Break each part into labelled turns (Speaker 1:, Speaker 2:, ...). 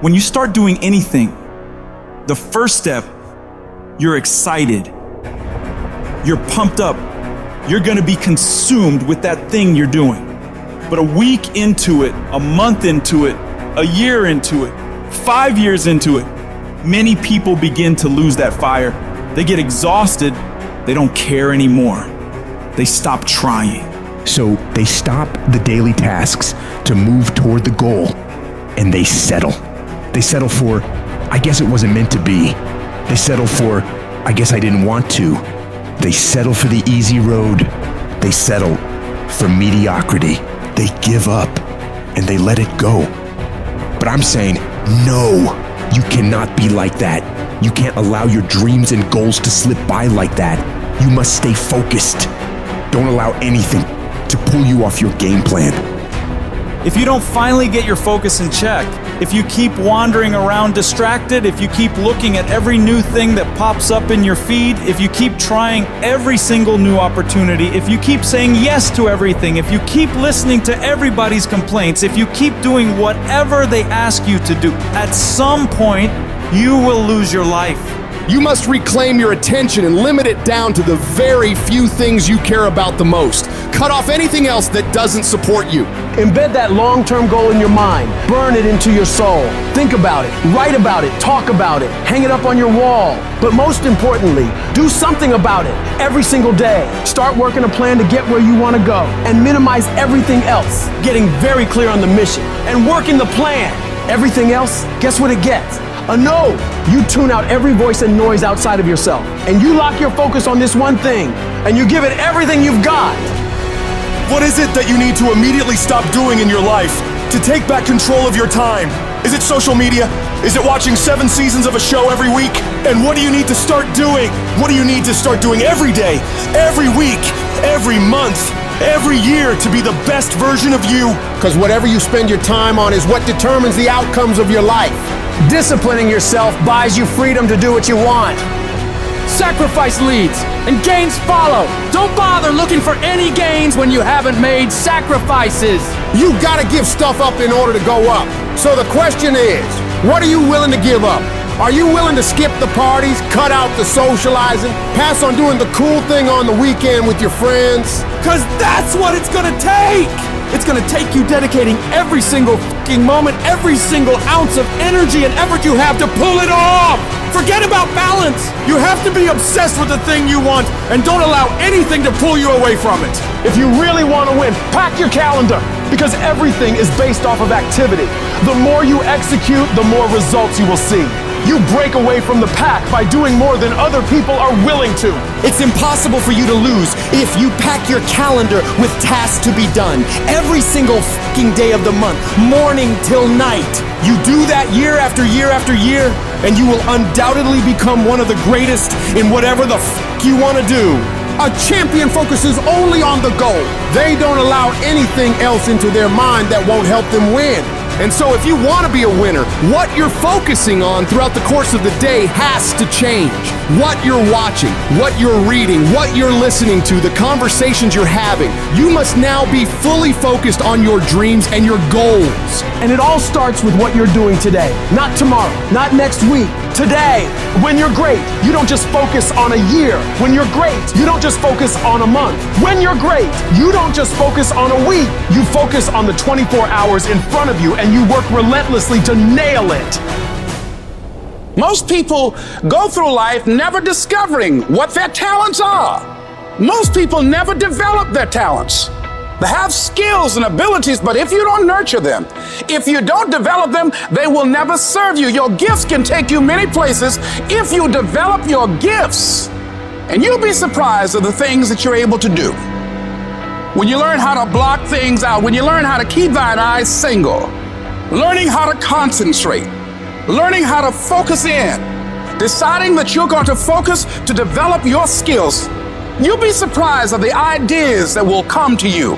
Speaker 1: When you start doing anything, the first step, you're excited. You're pumped up. You're gonna be consumed with that thing you're doing. But a week into it, a month into it, a year into it, 5 years into it, many people begin to lose that fire. They get exhausted. They don't care anymore. They stop trying.
Speaker 2: So they stop the daily tasks to move toward the goal, and they settle. They settle for, I guess it wasn't meant to be. They settle for, I guess I didn't want to. They settle for the easy road. They settle for mediocrity. They give up and they let it go. But I'm saying, no, you cannot be like that. You can't allow your dreams and goals to slip by like that. You must stay focused. Don't allow anything to pull you off your game plan.
Speaker 1: If you don't finally get your focus in check, if you keep wandering around distracted, if you keep looking at every new thing that pops up in your feed, if you keep trying every single new opportunity, if you keep saying yes to everything, if you keep listening to everybody's complaints, if you keep doing whatever they ask you to do, at some point, you will lose your life.
Speaker 3: You must reclaim your attention and limit it down to the very few things you care about the most. Cut off anything else that doesn't support you.
Speaker 4: Embed that long-term goal in your mind. Burn it into your soul. Think about it, write about it, talk about it, hang it up on your wall. But most importantly, do something about it every single day. Start working a plan to get where you want to go and minimize everything else. Getting very clear on the mission and working the plan. Everything else, guess what it gets? A no. You tune out every voice and noise outside of yourself, and you lock your focus on this one thing, and you give it everything you've got.
Speaker 3: What is it that you need to immediately stop doing in your life to take back control of your time? Is it social media? Is it watching 7 seasons of a show every week? And what do you need to start doing? What do you need to start doing every day, every week, every month, every year to be the best version of you?
Speaker 5: Because whatever you spend your time on is what determines the outcomes of your life.
Speaker 4: Disciplining yourself buys you freedom to do what you want.
Speaker 6: Sacrifice leads and gains follow. Don't bother looking for any gains when you haven't made sacrifices.
Speaker 5: You gotta give stuff up in order to go up. So the question is, what are you willing to give up? Are you willing to skip the parties, cut out the socializing, pass on doing the cool thing on the weekend with your friends?
Speaker 4: Because that's what it's gonna take. It's gonna take you dedicating every single fucking moment, every single ounce of energy and effort you have to pull it off. Forget about balance. You have to be obsessed with the thing you want and don't allow anything to pull you away from it. If you really want to win, pack your calendar, because everything is based off of activity. The more you execute, the more results you will see. You break away from the pack by doing more than other people are willing to.
Speaker 7: It's impossible for you to lose if you pack your calendar with tasks to be done every single fucking day of the month, morning till night. You do that year after year after year, and you will undoubtedly become one of the greatest in whatever the fuck you want to do.
Speaker 5: A champion focuses only on the goal. They don't allow anything else into their mind that won't help them win.
Speaker 3: And so if you want to be a winner, what you're focusing on throughout the course of the day has to change. What you're watching, what you're reading, what you're listening to, the conversations you're having. You must now be fully focused on your dreams and your goals.
Speaker 4: And it all starts with what you're doing today. Not tomorrow, not next week. Today. When you're great, you don't just focus on a year. When you're great, you don't just focus on a month. When you're great, you don't just focus on a week. You focus on the 24 hours in front of you, and you work relentlessly to nail it.
Speaker 6: Most people go through life never discovering what their talents are. Most people never develop their talents. They have skills and abilities, but if you don't nurture them, if you don't develop them, they will never serve you. Your gifts can take you many places if you develop your gifts. And you'll be surprised at the things that you're able to do. When you learn how to block things out, when you learn how to keep thine eyes single, learning how to concentrate, learning how to focus in, deciding that you're going to focus to develop your skills, you'll be surprised at the ideas that will come to you,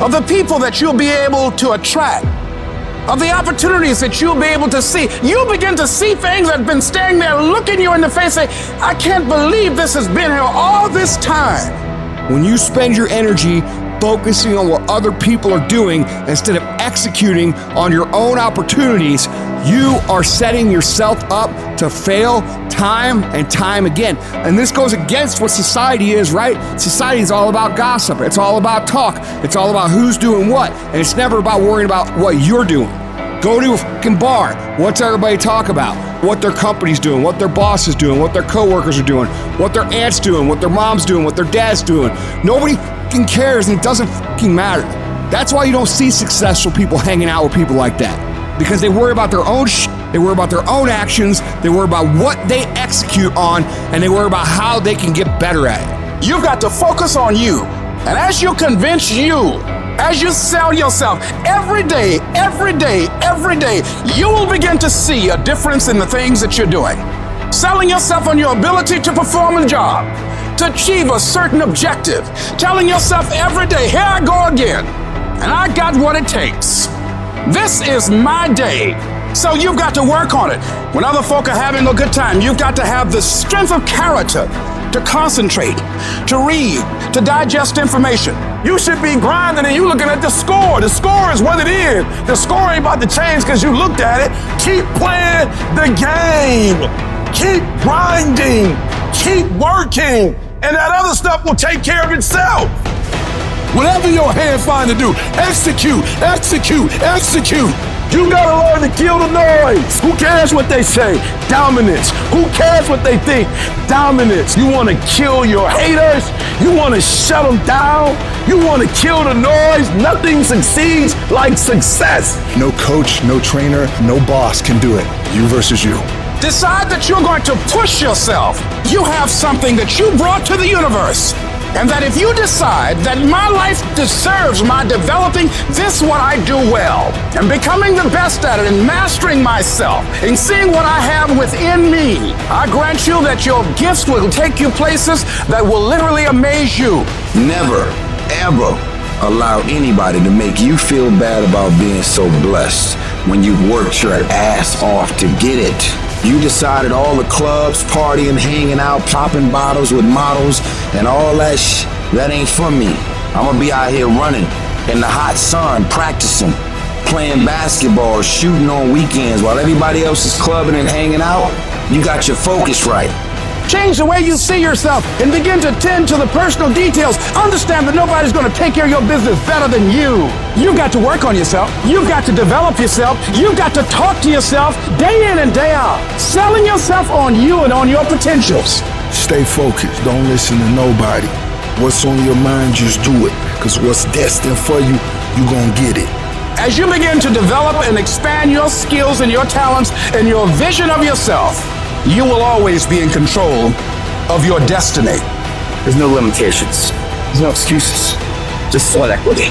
Speaker 6: of the people that you'll be able to attract, of the opportunities that you'll be able to see. You'll begin to see things that have been standing there looking you in the face, say, I can't believe this has been here all this time.
Speaker 7: When you spend your energy
Speaker 8: focusing on what other people are doing instead of executing on your own opportunities, you are setting yourself up to fail time and time again. And this goes against what society is, right? Society is all about gossip. It's all about talk. It's all about who's doing what. And it's never about worrying about what you're doing. Go to a fucking bar. What's everybody talk about? What their company's doing, what their boss is doing, what their coworkers are doing, what their aunt's doing, what their mom's doing, what their dad's doing. Nobody fucking cares, and it doesn't fucking matter. That's why you don't see successful people hanging out with people like that. Because they worry about their own shit, they worry about their own actions, they worry about what they execute on, and they worry about how they can get better at it.
Speaker 6: You've got to focus on you. And as you convince you, as you sell yourself every day, you will begin to see a difference in the things that you're doing. Selling yourself on your ability to perform a job, to achieve a certain objective. Telling yourself every day, here I go again, and I got what it takes. This is my day. So you've got to work on it. When other folk are having a good time, you've got to have the strength of character to concentrate, to read, to digest information.
Speaker 9: You should be grinding and you looking at the score. The score is what it is. The score ain't about to change because you looked at it. Keep playing the game. Keep grinding. Keep working. And that other stuff will take care of itself. Whatever your hand find to do, execute, execute, execute. You gotta learn to kill the noise. Who cares what they say? Dominance. Who cares what they think? Dominance. You wanna kill your haters? You wanna shut them down? You wanna kill the noise? Nothing succeeds like success.
Speaker 3: No coach, no trainer, no boss can do it. You versus you.
Speaker 6: Decide that you're going to push yourself. You have something that you brought to the universe. And that if you decide that my life deserves my developing this what I do well, and becoming the best at it, and mastering myself, and seeing what I have within me, I grant you that your gifts will take you places that will literally amaze you.
Speaker 10: Never, ever allow anybody to make you feel bad about being so blessed when you've worked your ass off to get it. You decided all the clubs, partying, hanging out, popping bottles with models, and all that that ain't for me. I'm gonna be out here running in the hot sun, practicing, playing basketball, shooting on weekends while everybody else is clubbing and hanging out. You got your focus right.
Speaker 6: Change the way you see yourself and begin to tend to the personal details. Understand that nobody's going to take care of your business better than you. You've got to work on yourself. You've got to develop yourself. You've got to talk to yourself day in and day out. Selling yourself on you and on your potentials.
Speaker 3: Stay focused. Don't listen to nobody. What's on your mind, just do it. Because what's destined for you, you're going to get it.
Speaker 6: As you begin to develop and expand your skills and your talents and your vision of yourself, you will always be in control of your destiny.
Speaker 10: There's no limitations. There's no excuses. Just sweat equity.